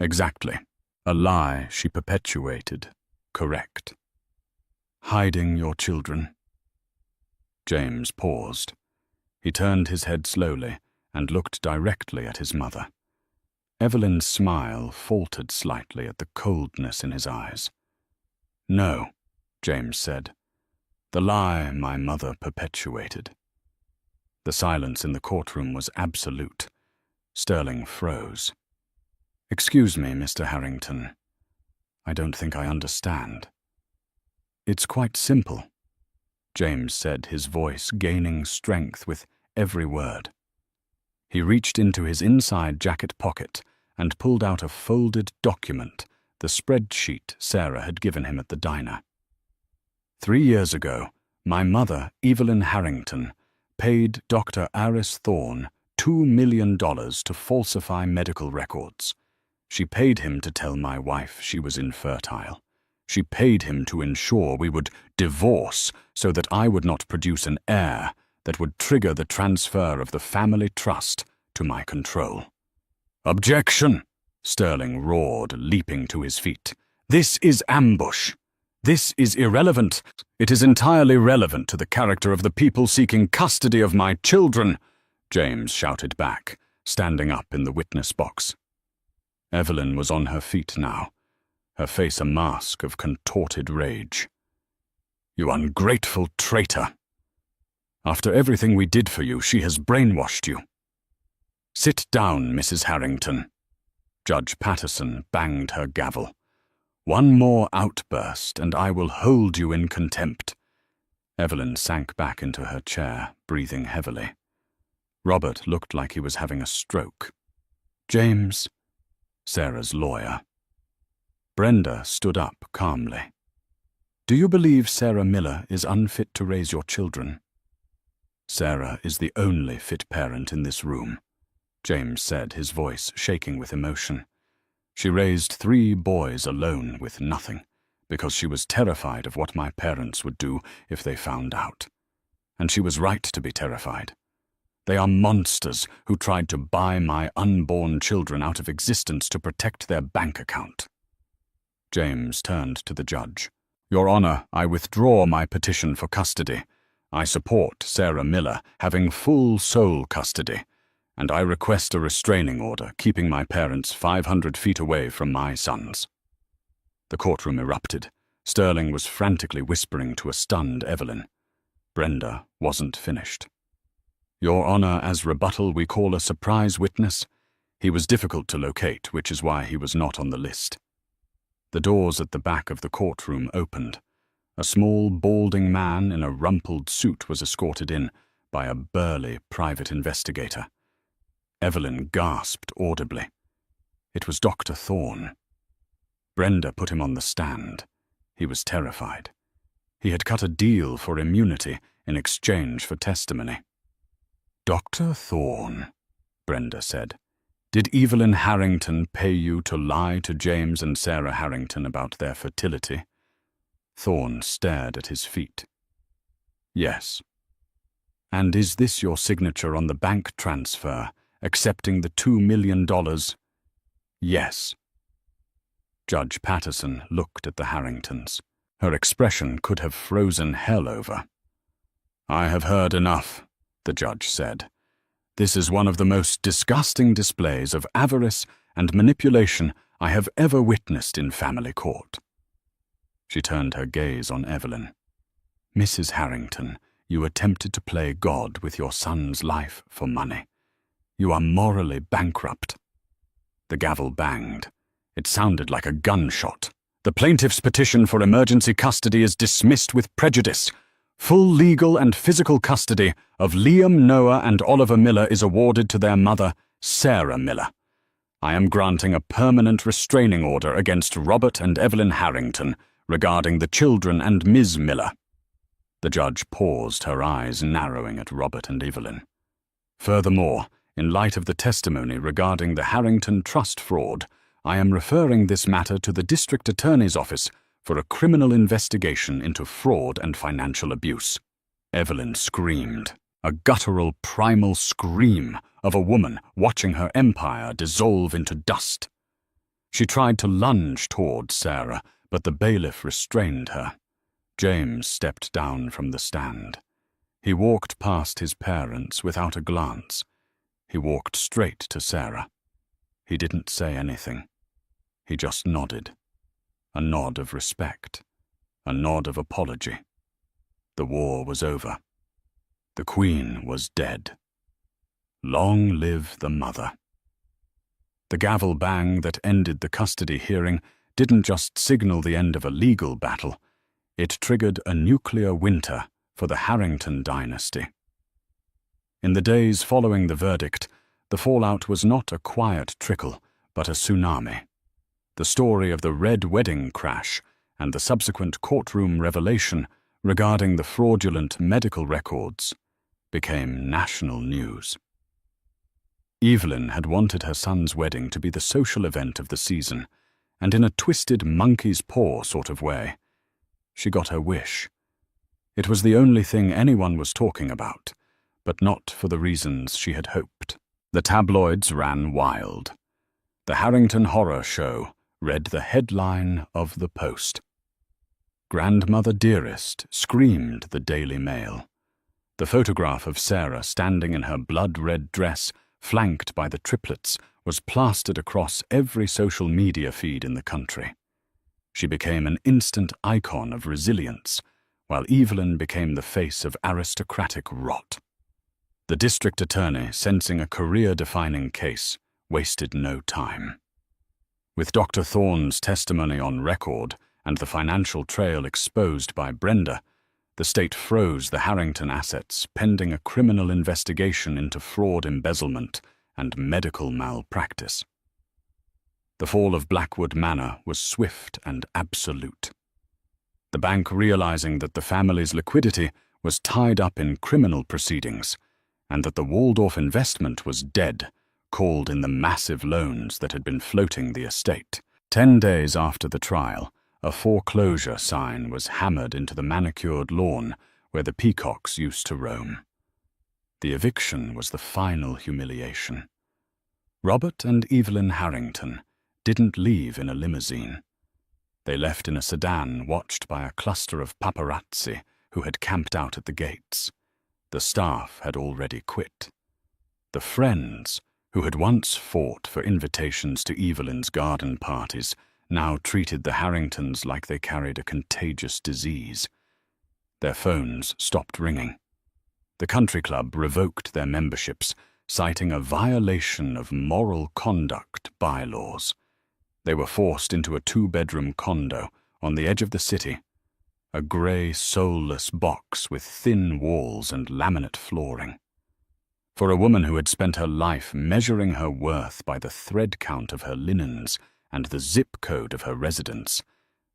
"Exactly. A lie she perpetuated. Correct. Hiding your children." James paused. He turned his head slowly and looked directly at his mother. Evelyn's smile faltered slightly at the coldness in his eyes. "No," James said. "The lie my mother perpetuated." The silence in the courtroom was absolute. Sterling froze. "Excuse me, Mr. Harrington. I don't think I understand." "It's quite simple," James said, his voice gaining strength with every word. He reached into his inside jacket pocket and pulled out a folded document, the spreadsheet Sarah had given him at the diner. 3 years ago, my mother, Evelyn Harrington, paid Dr. Aris Thorne $2 million to falsify medical records. She paid him to tell my wife she was infertile. She paid him to ensure we would divorce so that I would not produce an heir that would trigger the transfer of the family trust to my control. "Objection!" Sterling roared, leaping to his feet. "This is ambush. This is irrelevant. It is entirely relevant to the character of the people seeking custody of my children," James shouted back, standing up in the witness box. Evelyn was on her feet now, her face a mask of contorted rage. "You ungrateful traitor! After everything we did for you, she has brainwashed you." "Sit down, Mrs. Harrington." Judge Patterson banged her gavel. "One more outburst, and I will hold you in contempt." Evelyn sank back into her chair, breathing heavily. Robert looked like he was having a stroke. "James," Sarah's lawyer. Brenda stood up calmly. "Do you believe Sarah Miller is unfit to raise your children?" "Sarah is the only fit parent in this room," James said, his voice shaking with emotion. "She raised 3 boys alone with nothing, because she was terrified of what my parents would do if they found out. And she was right to be terrified. They are monsters who tried to buy my unborn children out of existence to protect their bank account." James turned to the judge. "Your Honor, I withdraw my petition for custody. I support Sarah Miller having full sole custody, and I request a restraining order keeping my parents 500 feet away from my sons." The courtroom erupted. Sterling was frantically whispering to a stunned Evelyn. Brenda wasn't finished. "Your Honor, as rebuttal, we call a surprise witness. He was difficult to locate, which is why he was not on the list." The doors at the back of the courtroom opened. A small, balding man in a rumpled suit was escorted in by a burly private investigator. Evelyn gasped audibly. It was Dr. Thorne. Brenda put him on the stand. He was terrified. He had cut a deal for immunity in exchange for testimony. "Dr. Thorne," Brenda said, "did Evelyn Harrington pay you to lie to James and Sarah Harrington about their fertility?" Thorne stared at his feet. "Yes." "And is this your signature on the bank transfer, accepting the $2 million? "Yes." Judge Patterson looked at the Harringtons. Her expression could have frozen hell over. "I have heard enough," the judge said. "This is one of the most disgusting displays of avarice and manipulation I have ever witnessed in family court." She turned her gaze on Evelyn. "Mrs. Harrington, you attempted to play God with your son's life for money. You are morally bankrupt." The gavel banged. It sounded like a gunshot. "The plaintiff's petition for emergency custody is dismissed with prejudice. Full legal and physical custody of Liam, Noah, and Oliver Miller is awarded to their mother, Sarah Miller. I am granting a permanent restraining order against Robert and Evelyn Harrington regarding the children and Ms. Miller." The judge paused, her eyes narrowing at Robert and Evelyn. "Furthermore, in light of the testimony regarding the Harrington trust fraud, I am referring this matter to the District Attorney's Office for a criminal investigation into fraud and financial abuse." Evelyn screamed, a guttural, primal scream of a woman watching her empire dissolve into dust. She tried to lunge toward Sarah, but the bailiff restrained her. James stepped down from the stand. He walked past his parents without a glance. He walked straight to Sarah. He didn't say anything. He just nodded. A nod of respect. A nod of apology. The war was over. The Queen was dead. Long live the mother. The gavel bang that ended the custody hearing didn't just signal the end of a legal battle. It triggered a nuclear winter for the Harrington dynasty. In the days following the verdict, the fallout was not a quiet trickle, but a tsunami. The story of the Red Wedding crash and the subsequent courtroom revelation regarding the fraudulent medical records became national news. Evelyn had wanted her son's wedding to be the social event of the season, and in a twisted monkey's paw sort of way, she got her wish. It was the only thing anyone was talking about, but not for the reasons she had hoped. The tabloids ran wild. The Harrington Horror Show read the headline of the Post. Grandmother Dearest, screamed the Daily Mail. The photograph of Sarah standing in her blood-red dress, flanked by the triplets, was plastered across every social media feed in the country. She became an instant icon of resilience, while Evelyn became the face of aristocratic rot. The district attorney, sensing a career-defining case, wasted no time. With Dr. Thorne's testimony on record and the financial trail exposed by Brenda, the state froze the Harrington assets pending a criminal investigation into fraud, embezzlement, and medical malpractice. The fall of Blackwood Manor was swift and absolute. The bank, realizing that the family's liquidity was tied up in criminal proceedings and that the Waldorf investment was dead, called in the massive loans that had been floating the estate. 10 days after the trial, a foreclosure sign was hammered into the manicured lawn where the peacocks used to roam. The eviction was the final humiliation. Robert and Evelyn Harrington didn't leave in a limousine. They left in a sedan watched by a cluster of paparazzi who had camped out at the gates. The staff had already quit. The friends, who had once fought for invitations to Evelyn's garden parties, now treated the Harringtons like they carried a contagious disease. Their phones stopped ringing. The country club revoked their memberships, citing a violation of moral conduct bylaws. They were forced into a 2-bedroom condo on the edge of the city, a grey, soulless box with thin walls and laminate flooring. For a woman who had spent her life measuring her worth by the thread count of her linens and the zip code of her residence,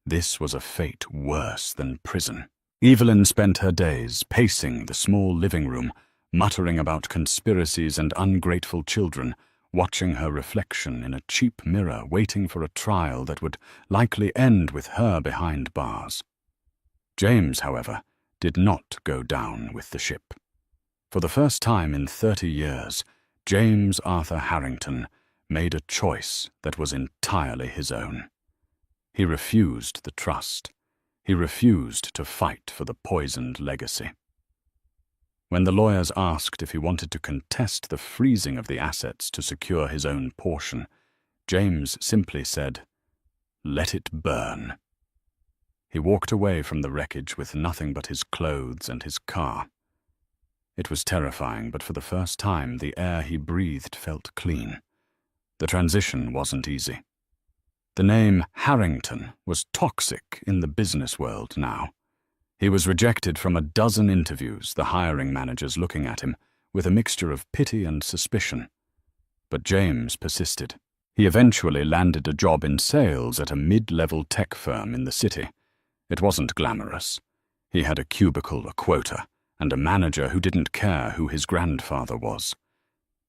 this was a fate worse than prison. Evelyn spent her days pacing the small living room, muttering about conspiracies and ungrateful children, watching her reflection in a cheap mirror, waiting for a trial that would likely end with her behind bars. James, however, did not go down with the ship. For the first time in 30 years, James Arthur Harrington made a choice that was entirely his own. He refused the trust. He refused to fight for the poisoned legacy. When the lawyers asked if he wanted to contest the freezing of the assets to secure his own portion, James simply said, "Let it burn." He walked away from the wreckage with nothing but his clothes and his car. It was terrifying, but for the first time the air he breathed felt clean. The transition wasn't easy. The name Harrington was toxic in the business world now. He was rejected from a dozen interviews, the hiring managers looking at him with a mixture of pity and suspicion. But James persisted. He eventually landed a job in sales at a mid-level tech firm in the city. It wasn't glamorous. He had a cubicle, a quota, and a manager who didn't care who his grandfather was.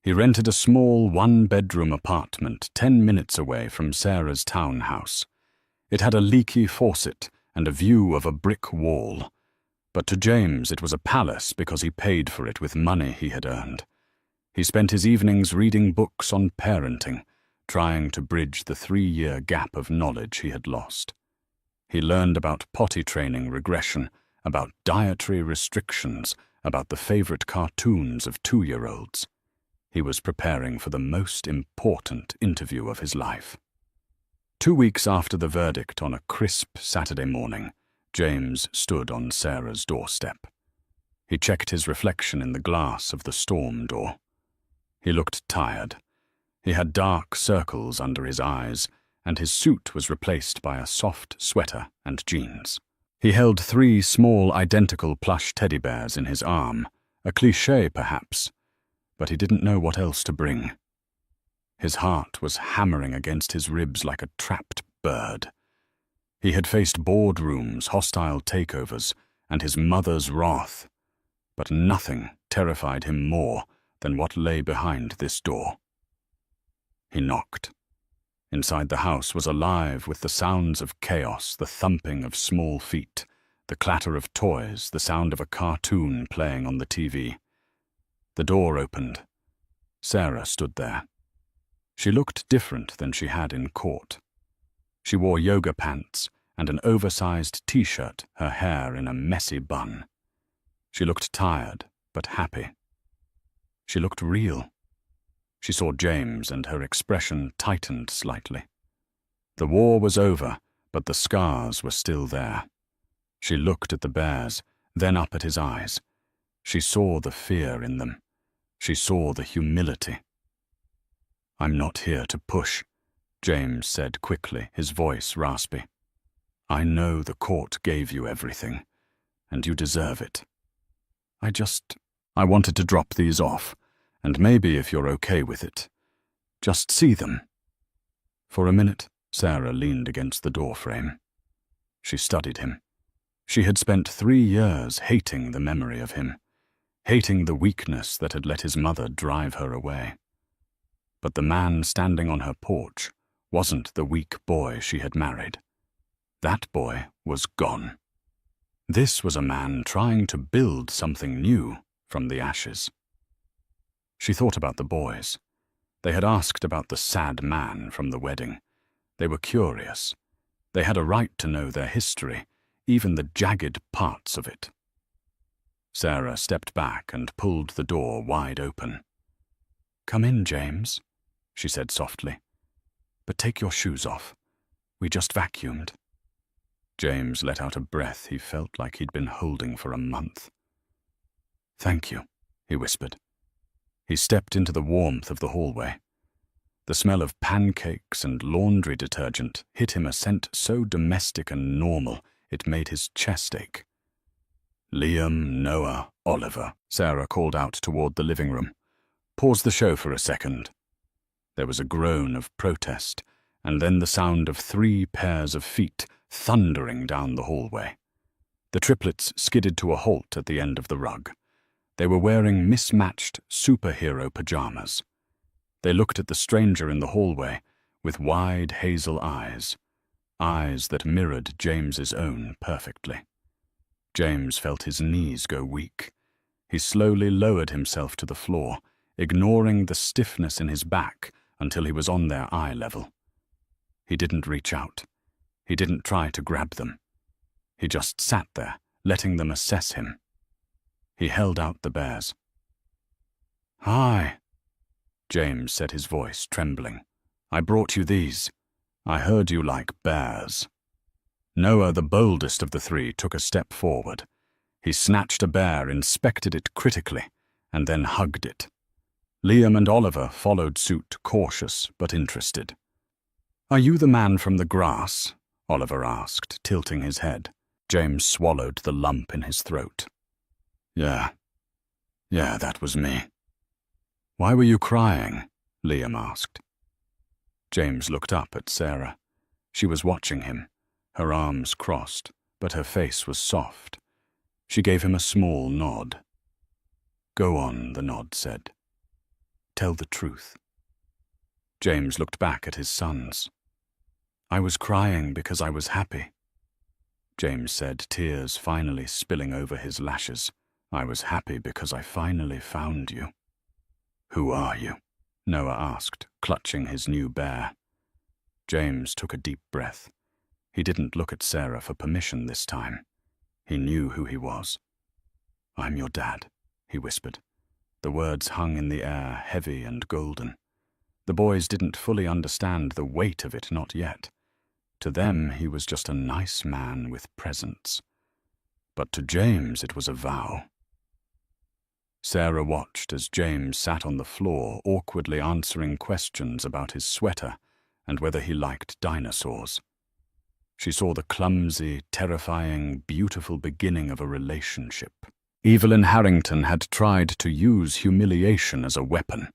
He rented a small 1-bedroom apartment 10 minutes away from Sarah's townhouse. It had a leaky faucet and a view of a brick wall. But to James it was a palace because he paid for it with money he had earned. He spent his evenings reading books on parenting, trying to bridge the 3-year gap of knowledge he had lost. He learned about potty training regression, about dietary restrictions, about the favorite cartoons of 2-year-olds. He was preparing for the most important interview of his life. 2 weeks after the verdict on a crisp Saturday morning, James stood on Sarah's doorstep. He checked his reflection in the glass of the storm door. He looked tired. He had dark circles under his eyes, and his suit was replaced by a soft sweater and jeans. He held 3 small identical plush teddy bears in his arm, a cliché perhaps, but he didn't know what else to bring. His heart was hammering against his ribs like a trapped bird. He had faced boardrooms, hostile takeovers, and his mother's wrath, but nothing terrified him more than what lay behind this door. He knocked. Inside the house was alive with the sounds of chaos, the thumping of small feet, the clatter of toys, the sound of a cartoon playing on the TV. The door opened. Sarah stood there. She looked different than she had in court. She wore yoga pants and an oversized t-shirt, her hair in a messy bun. She looked tired, but happy. She looked real. She saw James, and her expression tightened slightly. The war was over, but the scars were still there. She looked at the bears, then up at his eyes. She saw the fear in them. She saw the humility. "I'm not here to push," James said quickly, his voice raspy. "I know the court gave you everything, and you deserve it. I wanted to drop these off, and maybe if you're okay with it, just see them." For a minute, Sarah leaned against the doorframe. She studied him. She had spent 3 years hating the memory of him, hating the weakness that had let his mother drive her away. But the man standing on her porch wasn't the weak boy she had married. That boy was gone. This was a man trying to build something new from the ashes. She thought about the boys. They had asked about the sad man from the wedding. They were curious. They had a right to know their history, even the jagged parts of it. Sarah stepped back and pulled the door wide open. "Come in, James," she said softly. "But take your shoes off. We just vacuumed." James let out a breath he felt like he'd been holding for a month. "Thank you," he whispered. He stepped into the warmth of the hallway. The smell of pancakes and laundry detergent hit him, a scent so domestic and normal it made his chest ache. "Liam, Noah, Oliver," Sarah called out toward the living room. "Pause the show for a second." There was a groan of protest, and then the sound of 3 pairs of feet thundering down the hallway. The triplets skidded to a halt at the end of the rug. They were wearing mismatched superhero pajamas. They looked at the stranger in the hallway with wide hazel eyes that mirrored James's own perfectly. James felt his knees go weak. He slowly lowered himself to the floor, ignoring the stiffness in his back until he was on their eye level. He didn't reach out. He didn't try to grab them. He just sat there, letting them assess him. He held out the bears. "Hi," James said, his voice trembling. "I brought you these. I heard you like bears." Noah, the boldest of the 3, took a step forward. He snatched a bear, inspected it critically, and then hugged it. Liam and Oliver followed suit, cautious but interested. "Are you the man from the grass?" Oliver asked, tilting his head. James swallowed the lump in his throat. Yeah, that was me." "Why were you crying?" Liam asked. James looked up at Sarah. She was watching him, her arms crossed, but her face was soft. She gave him a small nod. "Go on," the nod said. "Tell the truth." James looked back at his sons. "I was crying because I was happy," James said, tears finally spilling over his lashes. "I was happy because I finally found you." "Who are you?" Noah asked, clutching his new bear. James took a deep breath. He didn't look at Sarah for permission this time. He knew who he was. "I'm your dad," he whispered. The words hung in the air, heavy and golden. The boys didn't fully understand the weight of it, not yet. To them, he was just a nice man with presence. But to James, it was a vow. Sarah watched as James sat on the floor, awkwardly answering questions about his sweater and whether he liked dinosaurs. She saw the clumsy, terrifying, beautiful beginning of a relationship. Evelyn Harrington had tried to use humiliation as a weapon.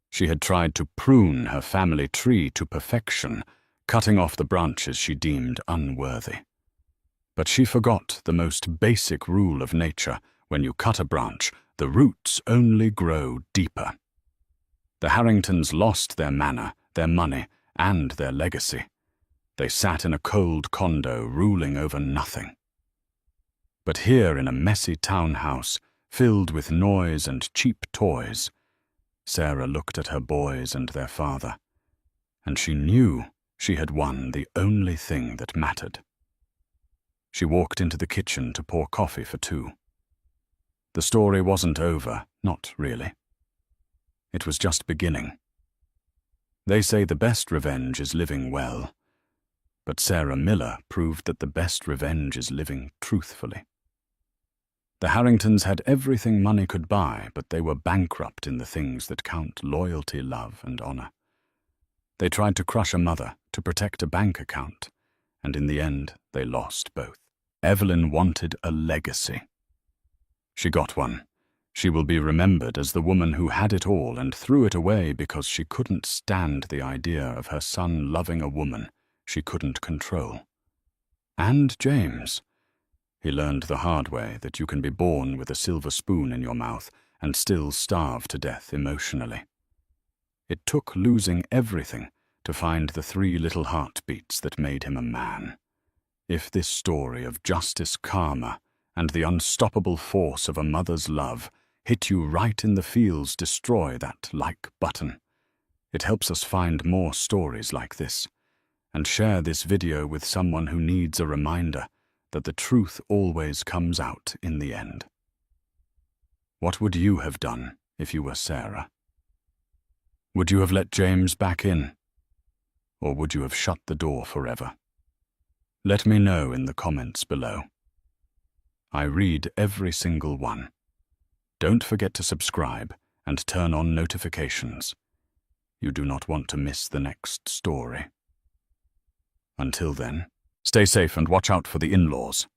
She had tried to prune her family tree to perfection, cutting off the branches she deemed unworthy. But she forgot the most basic rule of nature: when you cut a branch, the roots only grow deeper. The Harringtons lost their manor, their money, and their legacy. They sat in a cold condo, ruling over nothing. But here, in a messy townhouse, filled with noise and cheap toys, Sarah looked at her boys and their father, and she knew she had won the only thing that mattered. She walked into the kitchen to pour coffee for 2. The story wasn't over, not really. It was just beginning. They say the best revenge is living well, but Sarah Miller proved that the best revenge is living truthfully. The Harringtons had everything money could buy, but they were bankrupt in the things that count: loyalty, love, and honor. They tried to crush a mother to protect a bank account, and in the end, they lost both. Evelyn wanted a legacy. She got one. She will be remembered as the woman who had it all and threw it away because she couldn't stand the idea of her son loving a woman she couldn't control. And James. He learned the hard way that you can be born with a silver spoon in your mouth and still starve to death emotionally. It took losing everything to find the 3 little heartbeats that made him a man. If this story of justice, karma, and the unstoppable force of a mother's love hit you right in the feels, destroy that like button. It helps us find more stories like this, and share this video with someone who needs a reminder that the truth always comes out in the end. What would you have done if you were Sarah? Would you have let James back in? Or would you have shut the door forever? Let me know in the comments below. I read every single one. Don't forget to subscribe and turn on notifications. You do not want to miss the next story. Until then, stay safe and watch out for the in-laws.